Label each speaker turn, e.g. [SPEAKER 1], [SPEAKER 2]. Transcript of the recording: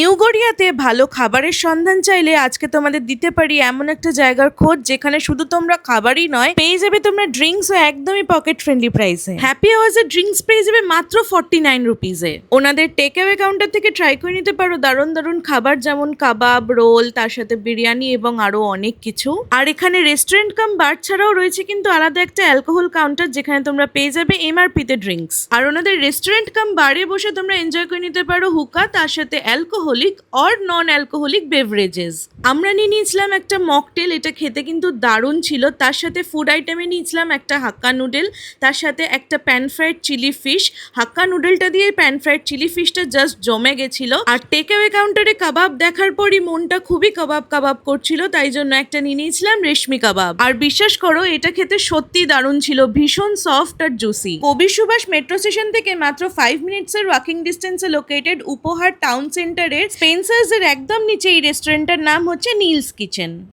[SPEAKER 1] New গড়িয়াতে ভালো খাবারের সন্ধান চাইলে আজকে তোমাদের দিতে পারি এমন একটা জায়গার খোঁজ যেখানে শুধু তোমরা খাবারই নয়, পেয়ে যাবে তোমরা ড্রিঙ্কস ও একদমই পকেট ফ্রেন্ডলি প্রাইসে। হ্যাপি আওয়ার্সের ড্রিঙ্কস পেয়ে যাবে মাত্র 49 রুপিজে। ওনাদের টেক অ্যাওয়ে কাউন্টার থেকে ট্রাই করে নিতে পারো দারুণ দারুণ খাবার, যেমন কাবাব, রোল, তার সাথে বিরিয়ানি এবং আরো অনেক কিছু। আর এখানে রেস্টুরেন্ট কাম বার ছাড়াও রয়েছে কিন্তু আলাদা একটা অ্যালকোহল কাউন্টার, যেখানে তোমরা পেয়ে যাবে এমআরপি তে ড্রিঙ্কস। আর ওনাদের রেস্টুরেন্ট কাম বারে বসে তোমরা এনজয় করে নিতে পারো হুকা, তার সাথে alcoholic or non alcoholic beverages. আমরা নিয়ে নিয়েছিলাম একটা মকটেল, এটা খেতে কিন্তু দারুণ ছিল। তার সাথে ফুড আইটেমে নিয়েছিলাম একটা হাক্কা নুডল, তার সাথে একটা প্যান ফ্রাইড চিলি ফিশ। হাক্কা নুডলটা দিয়ে প্যান ফ্রাইড চিলি ফিশটা জাস্ট জমে গেছিল। আর টেক অ্যাওয়ে কাউন্টারে কাবাব দেখার পরই মনটা খুবই কাবাব কাবাব করছিল, তাই জন্য একটা নিয়ে নিয়েছিলাম রেশমি কাবাব। আর বিশ্বাস করো, এটা খেতে সত্যি দারুণ ছিল, ভীষণ সফট আর জুসি। কবির সুভাষ মেট্রো স্টেশন থেকে মাত্র 5 মিনিটসের ওয়াকিং ডিস্টেন্সে লোকেটেড উপহার টাউন সেন্টারের স্পেন্সার্স এর একদম নিচে এই রেস্টুরেন্টের নাম হচ্ছে নীলস কিচেন।